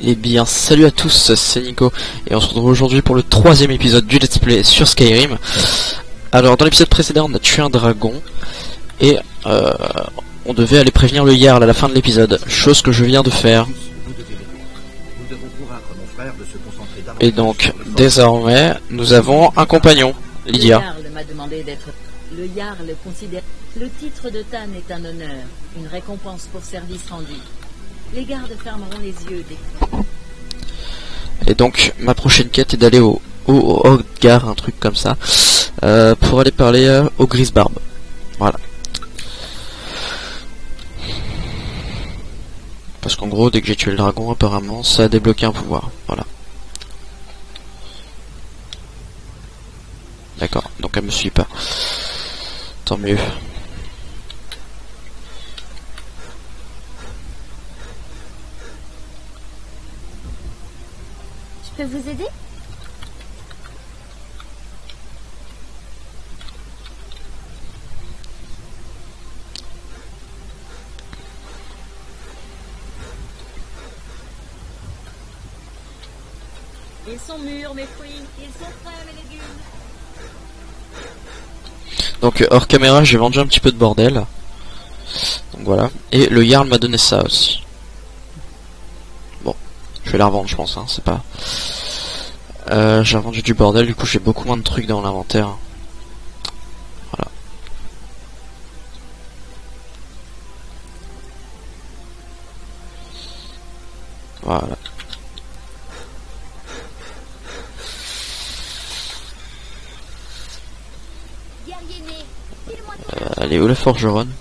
Eh bien, salut à tous, c'est Nico, et on se retrouve aujourd'hui pour le troisième épisode du Let's Play sur Skyrim. Alors, dans l'épisode précédent, on a tué un dragon, et on devait aller prévenir le Jarl à la fin de l'épisode, chose que je viens de faire. Et donc, désormais, nous avons un compagnon, Lydia. Le Jarl m'a demandé d'être... Le Jarl considère... Le titre de Tan est un honneur, une récompense pour service rendu. Les gardes fermeront les yeux dès que... Et donc, ma prochaine quête est d'aller au Hoggar, un truc comme ça, pour aller parler au Grisbarbe. Voilà. Parce qu'en gros, dès que j'ai tué le dragon, apparemment, ça a débloqué un pouvoir. Voilà. D'accord, donc elle me suit pas. Tant mieux. Je peux vous aider? Ils sont mûrs, mes fruits. Ils sont frais, mes légumes. Donc hors caméra, j'ai vendu un petit peu de bordel. Donc voilà. Et le Jarl m'a donné ça aussi. Bon, je vais la revendre, je pense, hein, c'est pas... j'ai revendu du bordel, du coup j'ai beaucoup moins de trucs dans l'inventaire. Voilà. Voilà. Elle est où la forgeronne?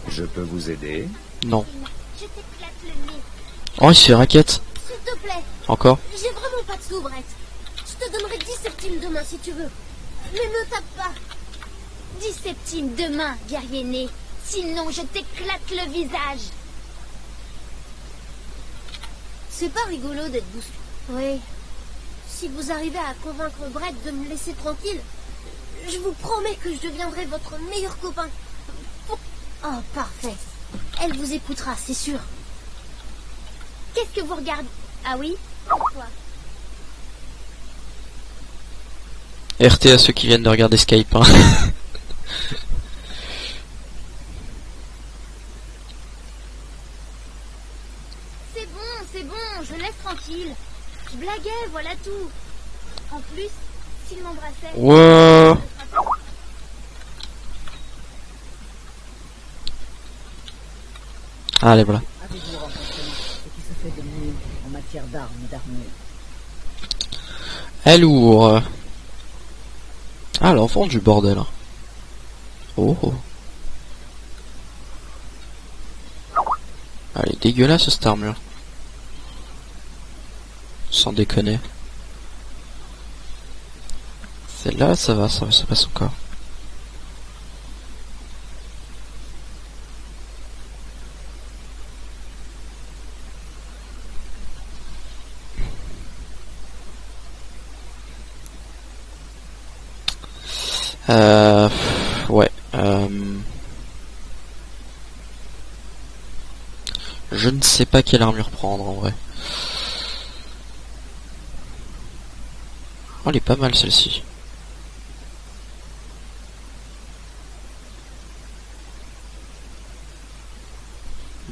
Je peux vous aider? Non. Je t'éclate le nez. Oh, il se fait raquette. S'il te plaît, Encore? j'ai vraiment pas de sous, Brett. Je te donnerai 10 septimes demain si tu veux. Mais ne tape pas. 10 septimes demain, guerrier né. Sinon, je t'éclate le visage. C'est pas rigolo d'être bousculé. Oui. Si vous arrivez à convaincre Brett de me laisser tranquille, je vous promets que je deviendrai votre meilleur copain. Oh, parfait. Elle vous écoutera, c'est sûr. Qu'est-ce que vous regardez? Ah oui? Quoi? RT à ceux qui viennent de regarder Skype, hein. C'est bon, je laisse tranquille. Je blaguais, voilà tout. En plus, s'il m'embrassait... Wow. Allez, voilà. Avez-vous rencontré ce qui se fait de mieux en matière d'armes et d'armure? Alors... Ah, l'enfant du bordel. Hein. Oh. Elle est dégueulasse cette armure. Sans déconner. Celle-là, ça va, ça passe encore. Ouais. Je ne sais pas quelle armure prendre en vrai. Oh, elle est pas mal celle-ci.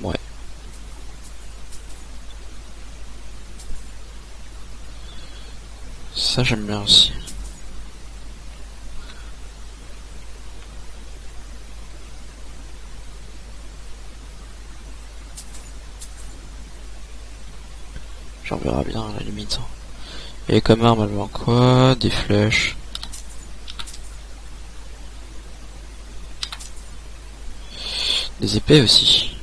Ouais. Ça j'aime bien aussi. J'en verrai bien à la limite. Et comme arme elle vend quoi? Des flèches. Des épées aussi.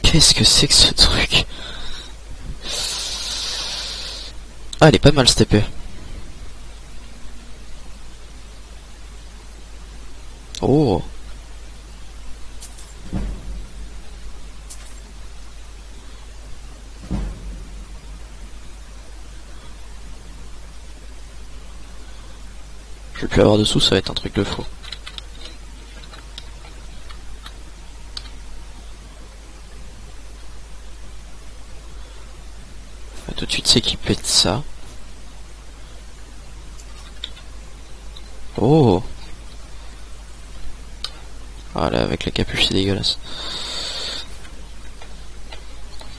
Qu'est-ce que c'est que ce truc? Ah, elle est pas mal cette épée. Oh. Je vais plus avoir de sous, ça va être un truc de fou. On va tout de suite s'équiper de ça. Oh! Voilà, avec la capuche, c'est dégueulasse.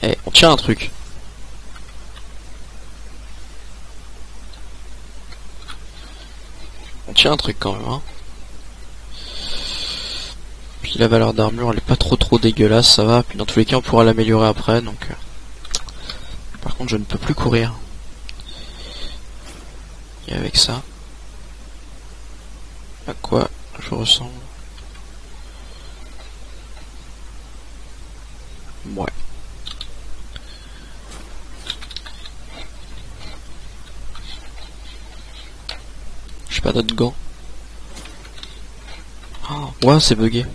Eh, on tient un truc. On tient un truc quand même, hein. Puis la valeur d'armure, elle est pas trop dégueulasse, ça va. Puis dans tous les cas, on pourra l'améliorer après, donc... Par contre, je ne peux plus courir. Et avec ça... À quoi je ressemble? Ouais. J'ai pas d'autres gants. Oh, ouais, c'est bugué.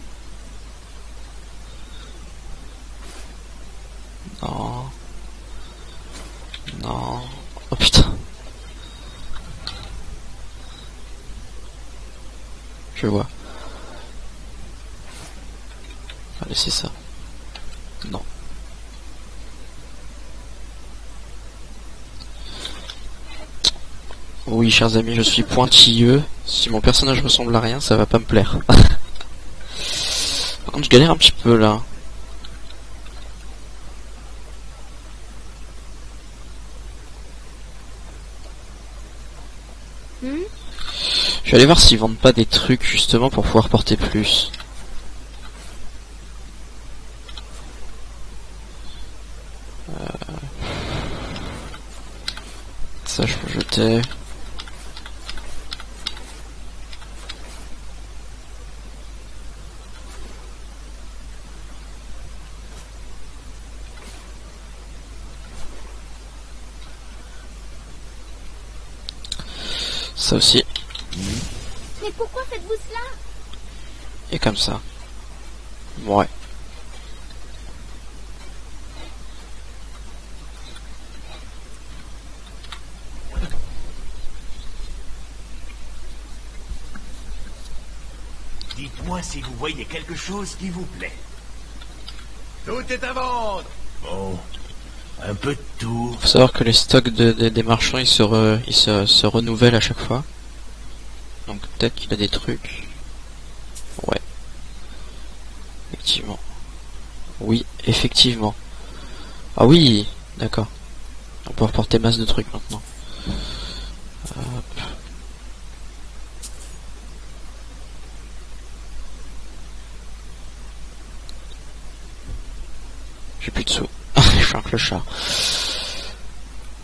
Non. Non. Oh putain. Je vois. Allez, c'est ça. Non. Oui, chers amis, je suis pointilleux. Si mon personnage ressemble à rien, ça va pas me plaire. Par contre, je galère un petit peu là. Je vais aller voir s'ils vendent pas des trucs justement pour pouvoir porter plus. Ça, je peux jeter. Ça aussi. Mais pourquoi faites-vous cela? Et comme ça. Ouais. Dites-moi si vous voyez quelque chose qui vous plaît. Tout est à vendre. Bon, un peu de tout. Faut savoir que les stocks des marchands ils se renouvellent à chaque fois. Donc peut-être qu'il a des trucs. Ouais. Effectivement. Oui, effectivement. Ah oui, d'accord. On peut reporter masse de trucs maintenant. Hop. J'ai plus de sous. Je suis un clochard.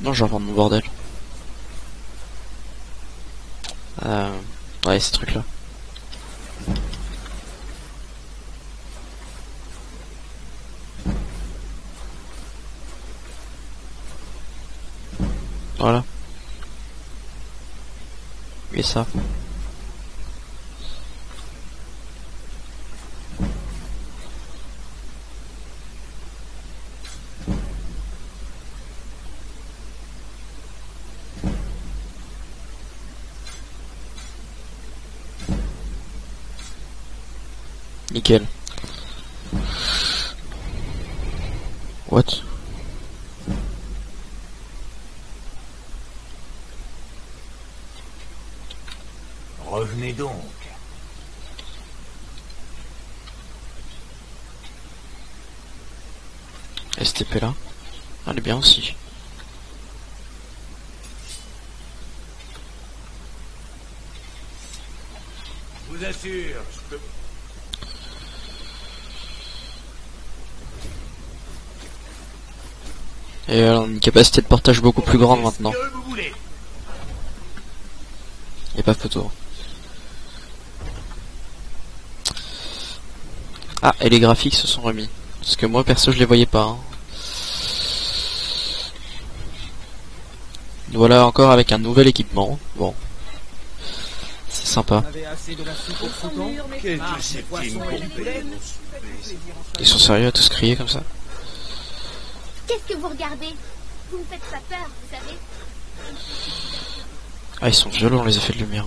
Non, je vais revendre mon bordel. Ouais, ces trucs là. Voilà. Et ça. Nickel. What? Revenez donc. STP là. Ah, elle est bien aussi. Je vous assure, je peux... Et une capacité de portage beaucoup plus grande maintenant. Que vous voulez. Et pas photo. Ah, et les graphiques se sont remis. Parce que moi perso je les voyais pas. Hein. Voilà encore avec un nouvel équipement. Bon. C'est sympa. Ils sont sérieux à tous crier comme ça? Qu'est-ce que vous regardez? Vous me faites pas peur, vous savez. Ah, ils sont violents les effets de lumière.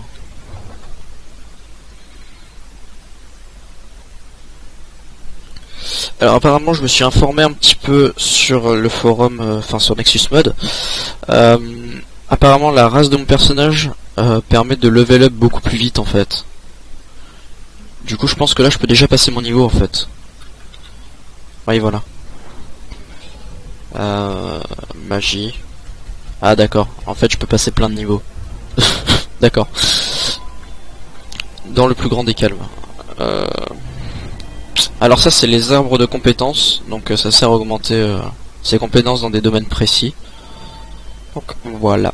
Alors apparemment je me suis informé un petit peu sur le forum, enfin sur Nexus Mod. Apparemment la race de mon personnage permet de level up beaucoup plus vite en fait. Du coup je pense que là je peux déjà passer mon niveau en fait. Oui voilà. Magie. Ah d'accord, en fait je peux passer plein de niveaux. D'accord. Dans le plus grand des calmes. Alors ça c'est les arbres de compétences, donc ça sert à augmenter ses compétences dans des domaines précis. Donc voilà.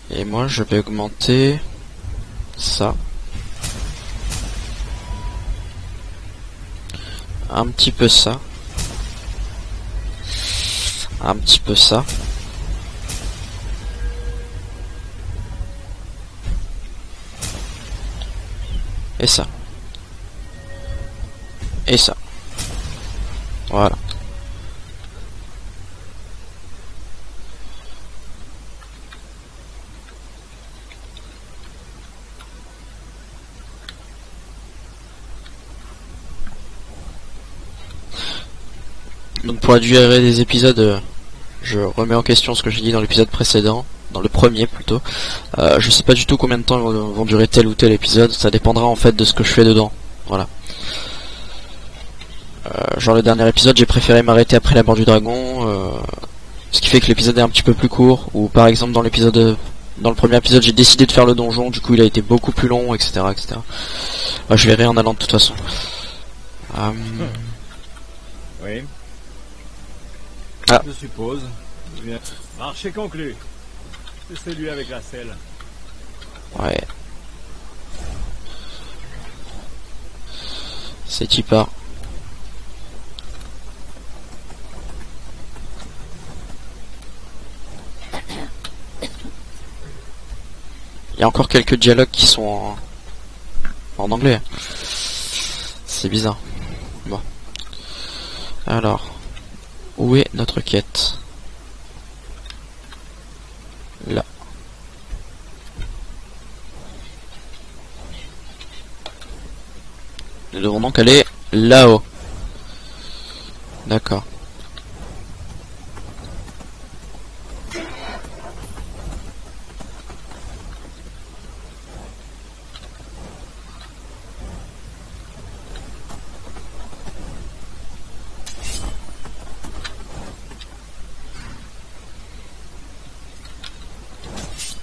Et moi je vais augmenter ça. Un petit peu ça. Un petit peu ça. Et ça. Et ça. Voilà. Donc pour la durée des épisodes, je remets en question ce que j'ai dit dans l'épisode précédent, dans le premier plutôt. Je sais pas du tout combien de temps vont durer tel ou tel épisode, ça dépendra en fait de ce que je fais dedans. Voilà. Genre le dernier épisode, j'ai préféré m'arrêter après la mort du dragon, ce qui fait que l'épisode est un petit peu plus court. Ou par exemple dans le premier épisode, j'ai décidé de faire le donjon, du coup il a été beaucoup plus long, etc., etc. Je verrai en allant de toute façon. Oui. Ah. Je suppose. Bien. Marché conclu. C'est celui avec la selle. Ouais. C'est qui part. Il y a encore quelques dialogues qui sont en anglais. C'est bizarre. Bon. Alors. Où est notre quête? Là. Nous devons donc aller là-haut. D'accord.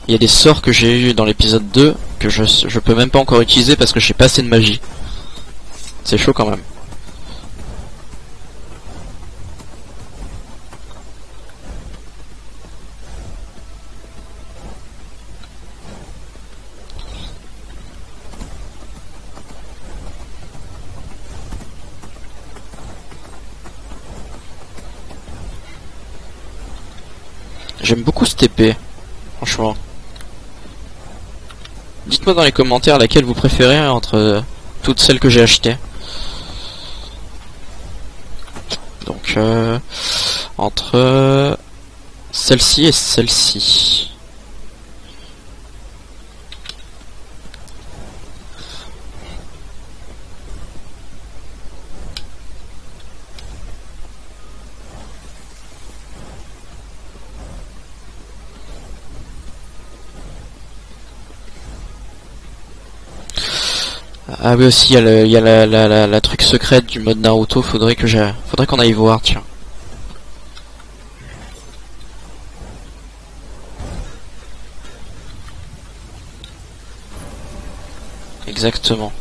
Il y a des sorts que j'ai eu dans l'épisode 2 que je peux même pas encore utiliser parce que j'ai pas assez de magie. C'est chaud quand même. J'aime beaucoup cette épée, franchement. Dites-moi dans les commentaires laquelle vous préférez entre toutes celles que j'ai achetées. Donc entre celle-ci et celle-ci. Ah oui aussi il y a la truc secrète du mode Naruto, faudrait qu'on aille voir, tiens. Exactement.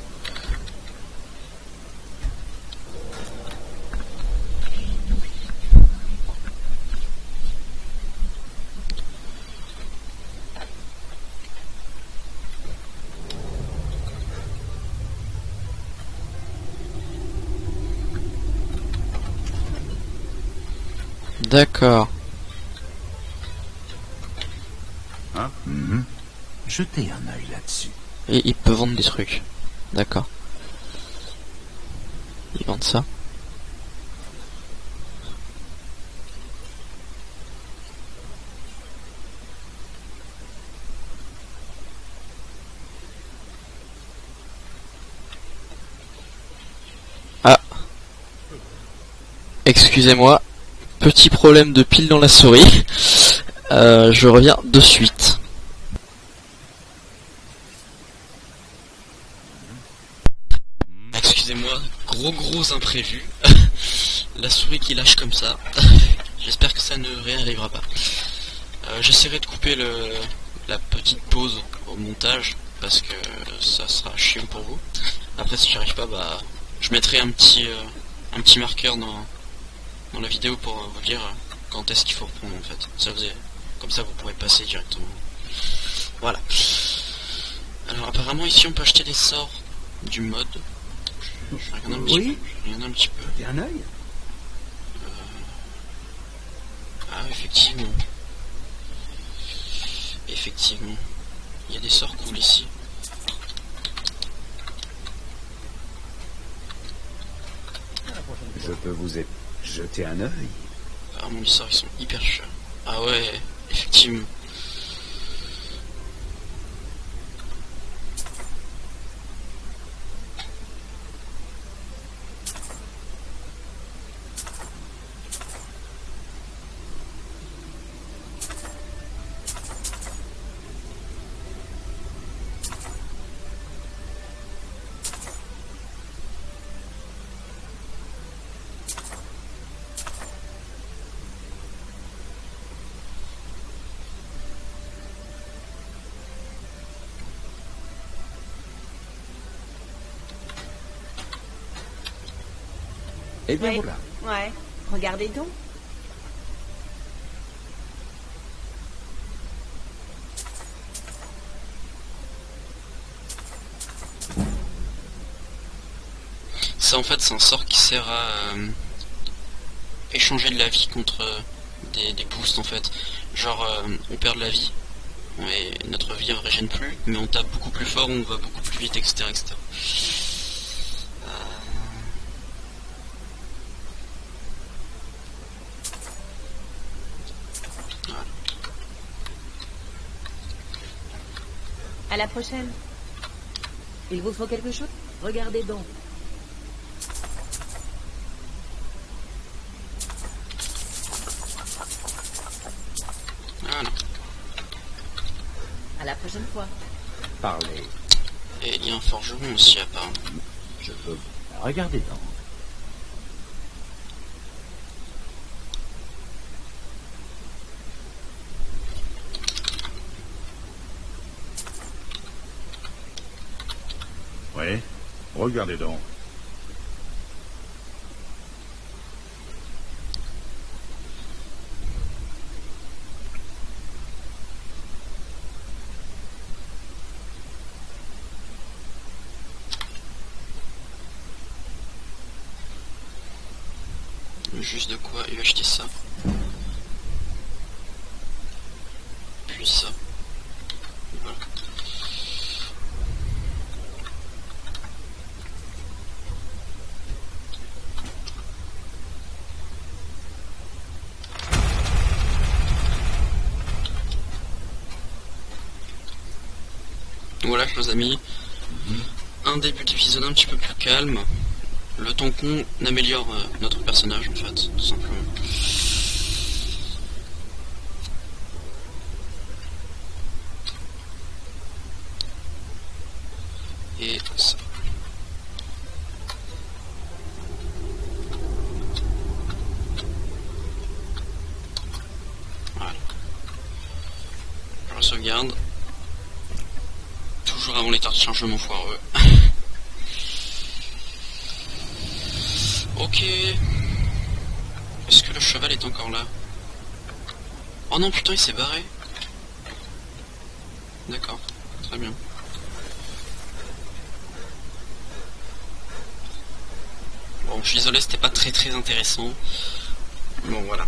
D'accord. Hein? Jetez un œil là-dessus. Et il peut vendre des trucs. D'accord. Ils vendent ça. Excusez-moi, petit problème de pile dans la souris. Je reviens de suite. Excusez-moi, gros imprévu. La souris qui lâche comme ça. J'espère que ça ne réarrivera pas. J'essaierai de couper la petite pause au montage parce que ça sera chiant pour vous. Après si j'y arrive pas, bah je mettrai un petit marqueur dans la vidéo pour vous dire quand est-ce qu'il faut reprendre en fait. Comme ça vous pourrez passer directement. Voilà. Alors apparemment ici on peut acheter des sorts du mode. Je regarde un petit peu. Je regarde un petit peu. T'es un œil? Ah effectivement. Effectivement. Il y a des sorts cool ici. Je peux vous jeter un œil? Apparemment les sorts ils sont hyper chers. Ah ouais, effectivement. Eh bien Ouais. voilà. Ouais, regardez donc. Ça en fait c'est un sort qui sert à échanger de la vie contre des boosts en fait. Genre on perd de la vie et notre vie ne régène plus, mais on tape beaucoup plus fort, on va beaucoup plus vite, etc. etc. Voilà. À la prochaine. Il vous faut quelque chose? Regardez donc. Voilà. À la prochaine fois. Parlez. Et il y a un forgeron aussi à part. Je peux. Regardez donc. Oui, regardez donc. Juste de quoi lui acheter ça. Puis ça. Voilà. Voilà, chers amis, un début d'épisode un petit peu plus calme, le temps qu'on améliore notre personnage en fait, tout simplement. Et ça. Voilà. Je sauvegarde. Toujours avant les temps de chargement foireux. Ok. Est-ce que le cheval est encore là? Oh non putain il s'est barré. D'accord, très bien. Bon je suis désolé c'était pas très intéressant. Bon voilà.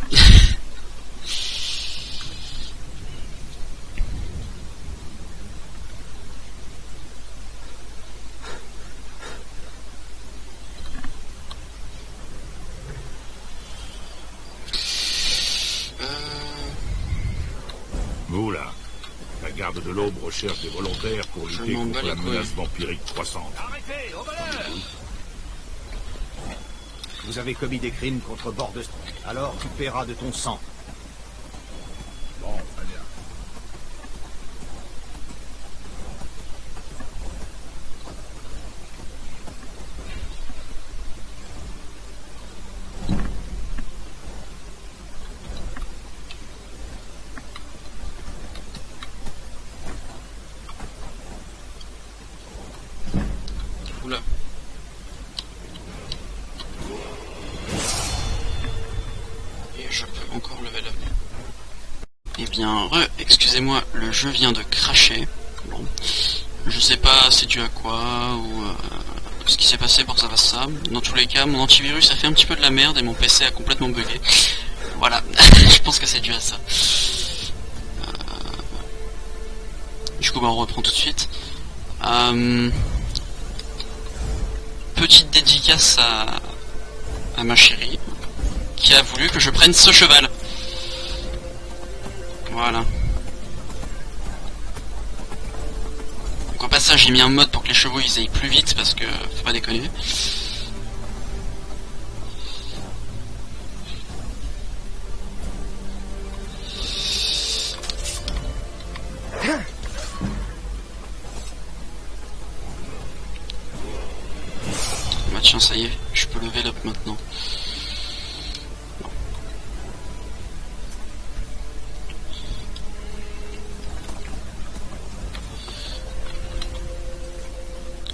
Vous là, la garde de l'aube recherche des volontaires pour Je lutter m'en bats contre la les couilles. menace vampirique croissante. Arrêtez, au voleur! Vous avez commis des crimes contre Bordestone. Alors tu paieras de ton sang. Bon, très bien. Oula. Et je peux encore level up. Eh bien, excusez-moi, le jeu vient de cracher. Bon. Je sais pas c'est dû à quoi ou ce qui s'est passé pour que ça fasse ça. Dans tous les cas, mon antivirus a fait un petit peu de la merde et mon PC a complètement bugué. Voilà, je pense que c'est dû à ça. Du coup, bah, on reprend tout de suite. Petite dédicace à ma chérie qui a voulu que je prenne ce cheval. Voilà. Donc au passage j'ai mis un mode pour que les chevaux ils aillent plus vite parce que faut pas déconner. Bah tiens ça y est, je peux level up maintenant.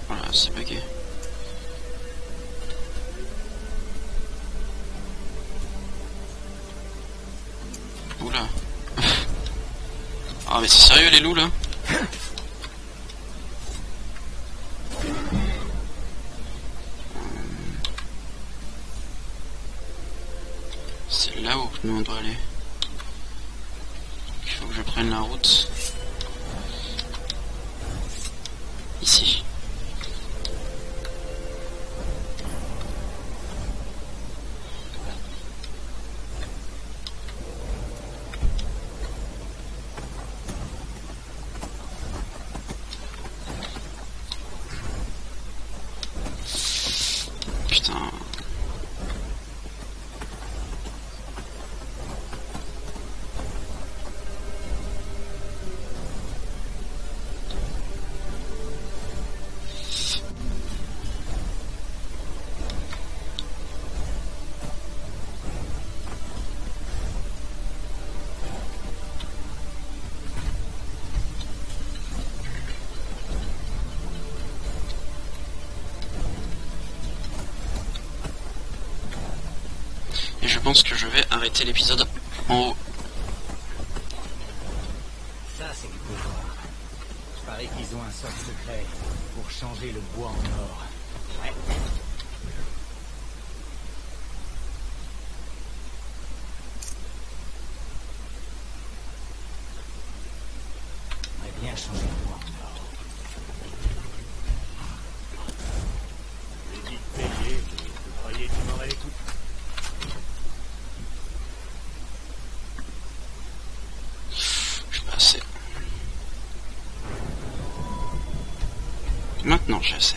Voilà, c'est bugué. Oula. Ah mais c'est sérieux les loups là? C'est là-haut que nous on doit aller. Il faut que je prenne la route. Ici. Putain. Et je pense que je vais arrêter l'épisode en haut. Ça, c'est du pouvoir. Je parie qu'ils ont un sort secret pour changer le bois en or. Ouais. On va bien changer le bois en or. J'ai dit de payer, vous croyez qu'il m'aurait écouté? Je suis pas assez. Maintenant j'ai assez.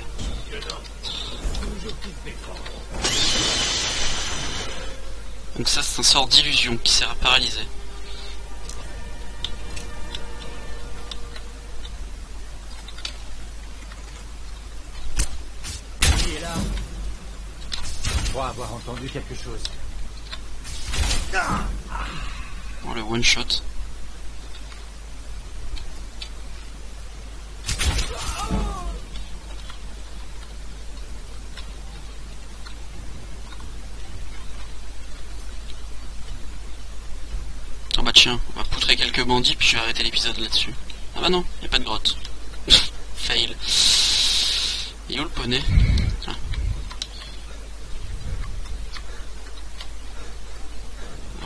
Donc ça c'est un sort d'illusion qui sert à paralyser. Qui est là? Je crois avoir entendu quelque chose. Bon, le one shot. Oh bah tiens, on va poutrer quelques bandits puis je vais arrêter l'épisode là-dessus. Ah bah non, y a pas de grotte. Fail. Et où le poney? Ah.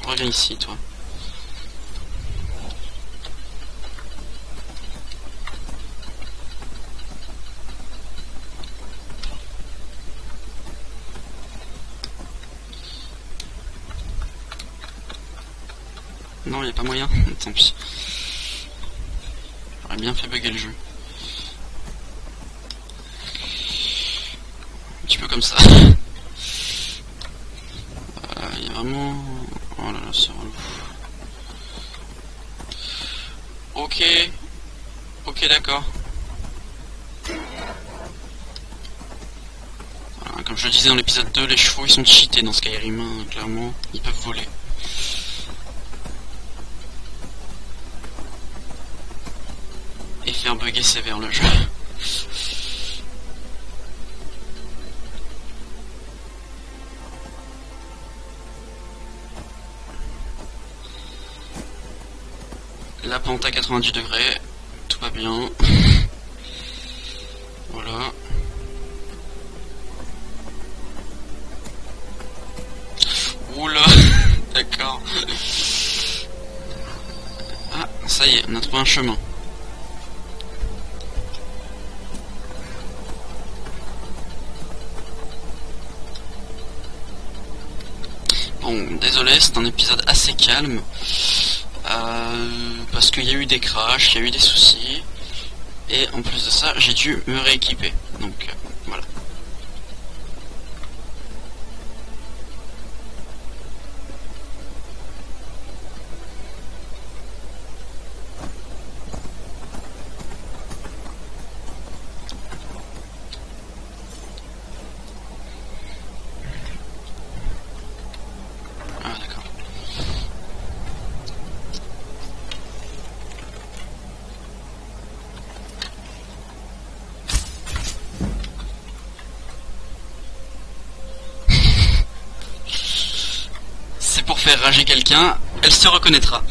Reviens ici toi. Non, y a pas moyen. Tant pis. J'aurais bien fait bugger le jeu. Un petit peu comme ça. vraiment... Oh là là, c'est relou. Ok. Ok, d'accord. Voilà, comme je le disais dans l'épisode 2, les chevaux ils sont cheatés dans Skyrim, hein, clairement. Ils peuvent voler. Et faire bugger sévère le jeu. La pente à 90 degrés, tout va bien. Voilà. Oula, d'accord. Ah, ça y est, on a trouvé un chemin. Bon, désolé, c'est un épisode assez calme. Parce qu'il y a eu des crashs, il y a eu des soucis. Et en plus de ça, j'ai dû me rééquiper. Donc, voilà. Ah, d'accord. C'est pour faire rager quelqu'un, elle se reconnaîtra.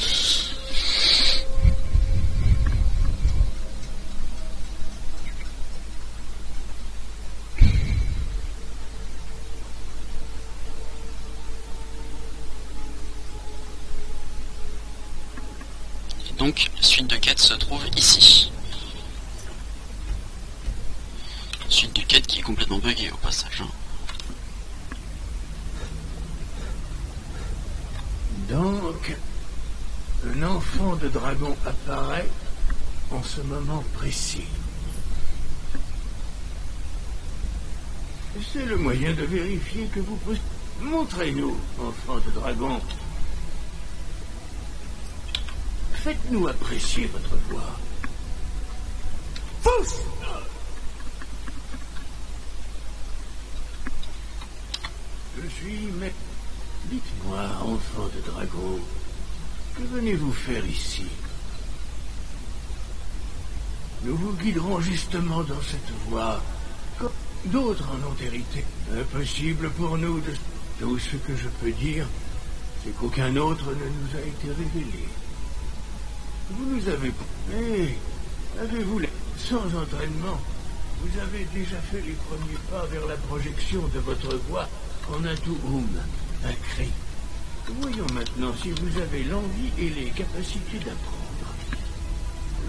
Et donc, la suite de quête se trouve ici. Suite de quête qui est complètement buggée au passage. Hein. Donc, un enfant de dragon apparaît en ce moment précis. C'est le moyen de vérifier que vous possédez. Montrez-nous, enfant de dragon. Faites-nous apprécier votre voix. Pousse! Je suis maître. Dites-moi, enfant de dragon, que venez-vous faire ici? Nous vous guiderons justement dans cette voie, comme d'autres en ont hérité. Impossible pour nous de... Tout ce que je peux dire, c'est qu'aucun autre ne nous a été révélé. Vous nous avez... Mais, avez-vous... Sans entraînement, vous avez déjà fait les premiers pas vers la projection de votre voix en un Tuum, un cri. Voyons maintenant si vous avez l'envie et les capacités d'apprendre.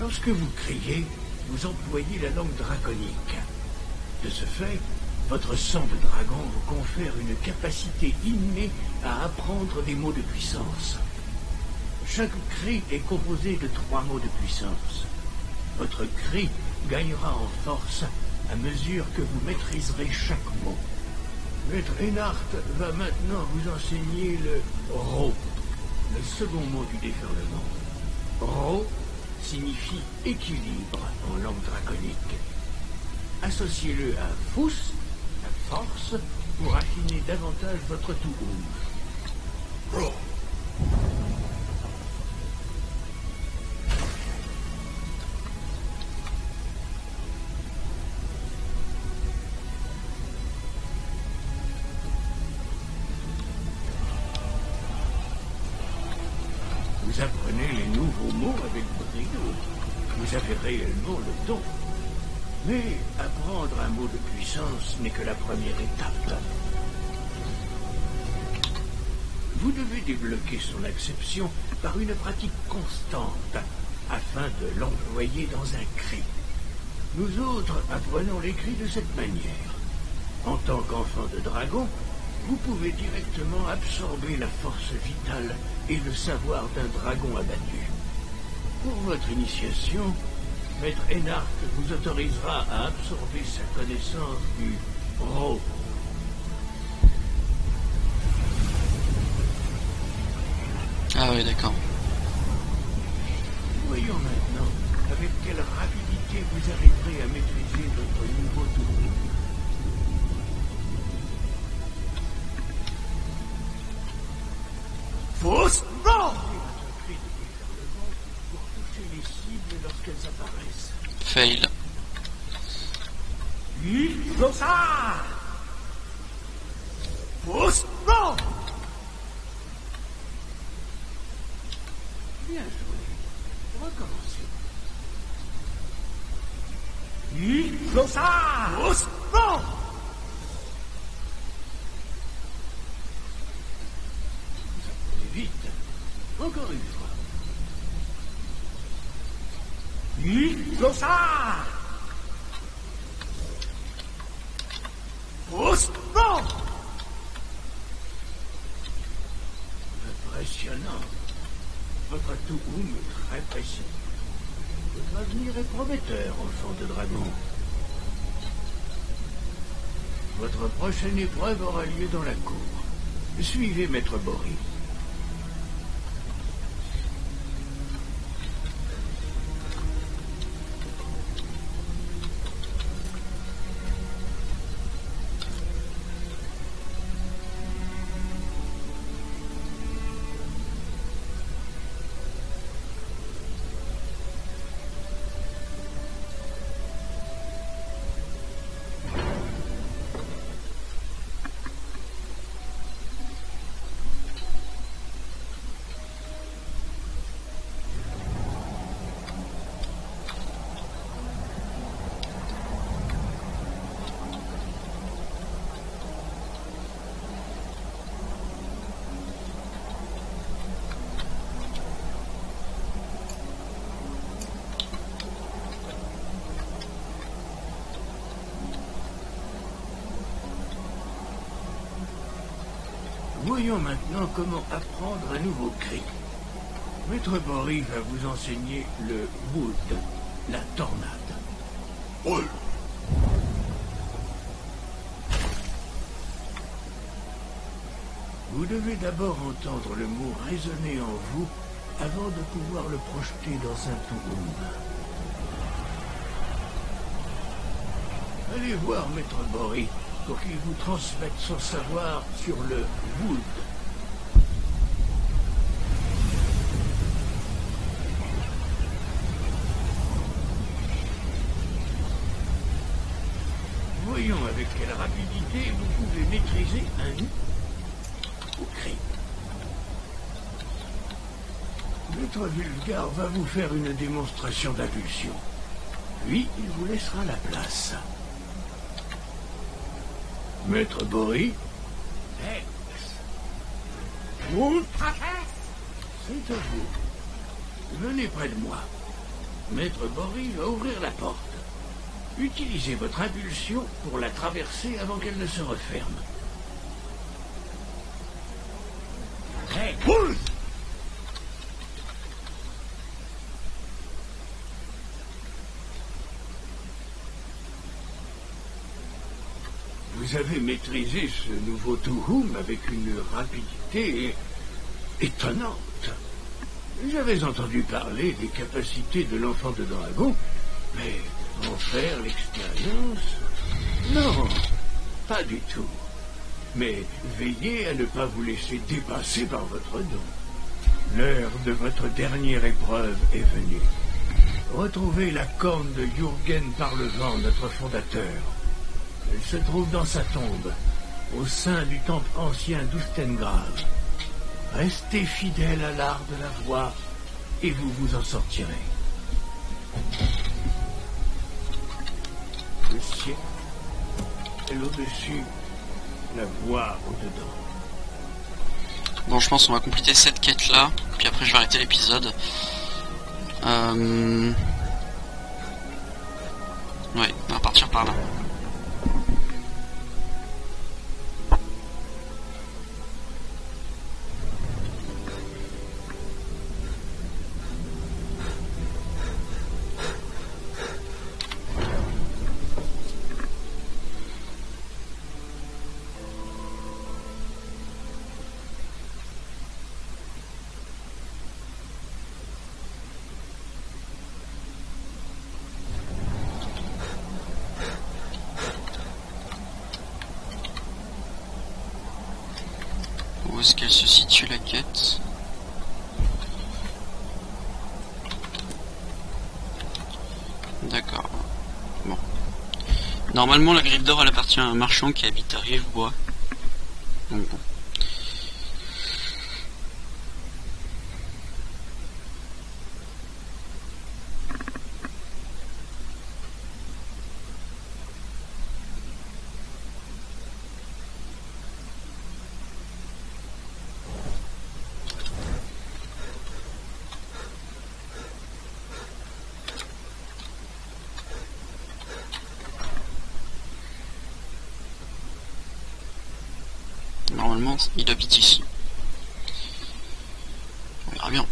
Lorsque vous criez, vous employez la langue draconique. De ce fait, votre sang de dragon vous confère une capacité innée à apprendre des mots de puissance. Chaque cri est composé de 3 mots de puissance. Votre cri gagnera en force à mesure que vous maîtriserez chaque mot. Maître Einhart va maintenant vous enseigner le Ro, le second mot du déferlement. Ro signifie équilibre en langue draconique. Associez-le à Fous, la force, pour affiner davantage votre Tuum. Ro. Vous apprenez les nouveaux mots avec brio. Vous avez réellement le don. Mais apprendre un mot de puissance n'est que la première étape. Vous devez débloquer son acception par une pratique constante afin de l'employer dans un cri. Nous autres apprenons les cris de cette manière. En tant qu'enfant de dragon, vous pouvez directement absorber la force vitale et le savoir d'un dragon abattu. Pour votre initiation, Maître Einhart vous autorisera à absorber sa connaissance du Ro. oui, d'accord. Voyons maintenant avec quelle rapidité vous arriverez à maîtriser votre nouveau tour. Fausse mort! Votre cri de déferlement pour toucher les cibles lorsqu'elles apparaissent. Fail. Explosa! Fausse mort! Bien joué. Recommencez. Explosa! Fausse mort! Vite. Encore une fois. Explosa! Faussement! Impressionnant. Votre Touhoum est très précis. Votre avenir est prometteur, enfant de dragon. Votre prochaine épreuve aura lieu dans la cour. Suivez Maître Boris. Voyons maintenant comment apprendre un nouveau cri. Maître Boris va vous enseigner le Wood, la tornade. Oui. Vous devez d'abord entendre le mot résonner en vous avant de pouvoir le projeter dans un Touhoum. Allez voir Maître Boris pour qu'il vous transmette son savoir sur le Wood. Voyons avec quelle rapidité vous pouvez maîtriser un nid au cri. Maître Vulgar va vous faire une démonstration d'impulsion. Puis, il vous laissera la place. Maître Boris. C'est à vous. Venez près de moi. Maître Boris va ouvrir la porte. Utilisez votre impulsion pour la traverser avant qu'elle ne se referme. Bouge! Vous avez maîtrisé ce nouveau Touhoum avec une rapidité étonnante. J'avais entendu parler des capacités de l'enfant de dragon, mais en faire l'expérience... Non, pas du tout. Mais veillez à ne pas vous laisser dépasser par votre don. L'heure de votre dernière épreuve est venue. Retrouvez la corne de Jürgen Parlevent, notre fondateur. Elle se trouve dans sa tombe, au sein du temple ancien d'Ustengrave. Restez fidèle à l'art de la voix, et vous vous en sortirez. Le ciel est au-dessus, la voix au-dedans. Bon, je pense qu'on va compléter cette quête-là, puis après je vais arrêter l'épisode. Ouais, on va partir par là. Où est-ce qu'elle se situe la quête? D'accord. Bon. Normalement la griffe d'or elle appartient à un marchand qui habite à Rivebois. Donc bon. Normalement, il habite ici. On verra bien.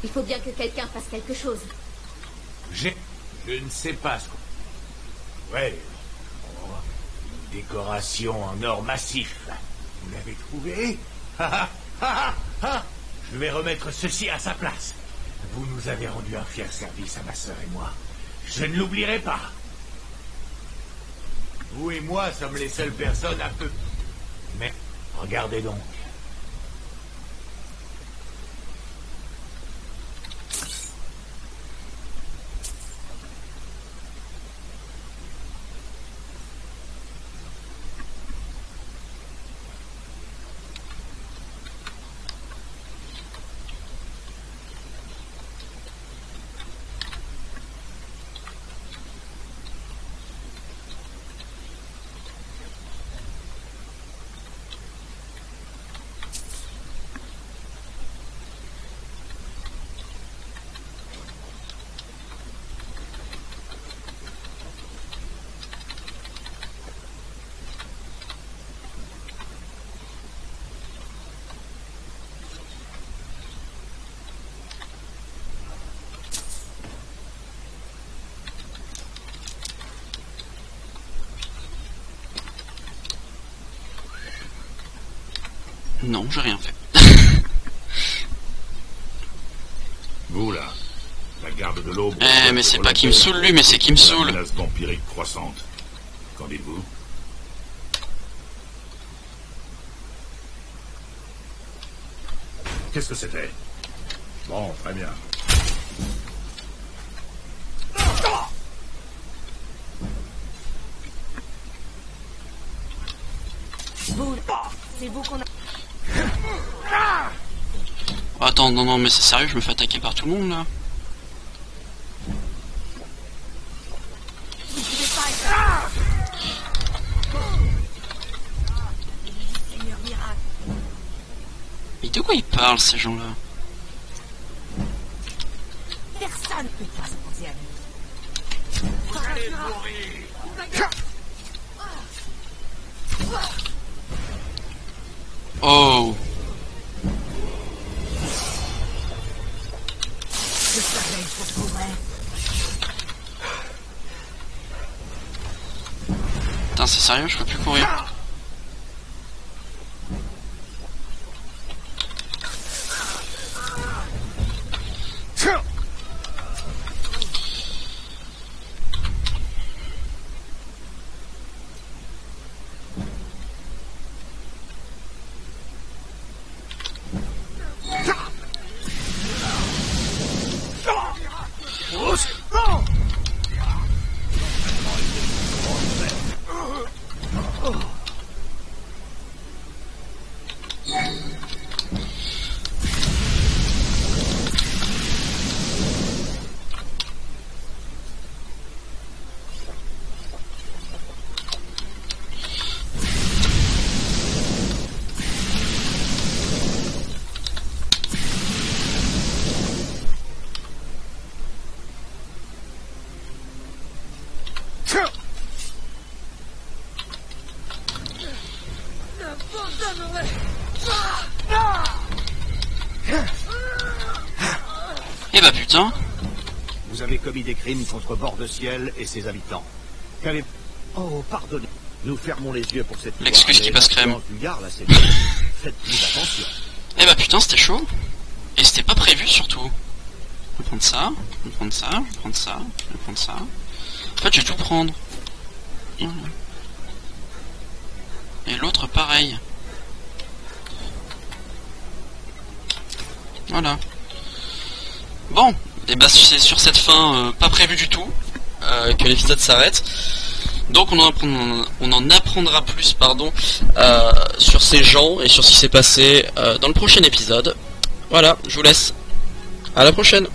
Il faut bien que quelqu'un fasse quelque chose. Je ne sais pas ce qu'on... Ouais. Oh, une décoration en or massif. Vous l'avez trouvé? Je vais remettre ceci à sa place. Vous nous avez rendu un fier service à ma sœur et moi. Je ne l'oublierai pas. Vous et moi sommes les seules personnes un peu... Mais regardez donc. Non, j'ai rien fait. Vous là, la garde de l'aube... Mais c'est pas qui me saoule lui, mais c'est qui me saoule. Menace vampirique croissante. Qu'en dites-vous? Qu'est-ce que c'était? Bon, très bien. Vous, c'est vous qu'on a... Oh, attends, non, mais c'est sérieux, je me fais attaquer par tout le monde là. Mais de quoi ils parlent ces gens-là? Personne ne peut pas s'opposer à lui. Vous allez mourir. Oh. Je savais que je trouverais. Putain, c'est sérieux, je peux plus courir. Eh bah putain. Vous avez commis des crimes contre Bord-de-Ciel et ses habitants. Qu'avez... Oh, pardonnez. Nous fermons les yeux pour cette... L'excuse qui passe crème. Faites-vous attention. Eh bah putain, c'était chaud. Et c'était pas prévu surtout. Je vais prendre ça, je vais prendre ça, je vais prendre ça, je vais prendre ça. En fait, je vais tout prendre. Voilà. Et l'autre pareil. Voilà. Bon, et bah c'est sur cette fin pas prévue du tout que l'épisode s'arrête. Donc on en apprendra plus sur ces gens et sur ce qui s'est passé dans le prochain épisode. Voilà, je vous laisse. À la prochaine.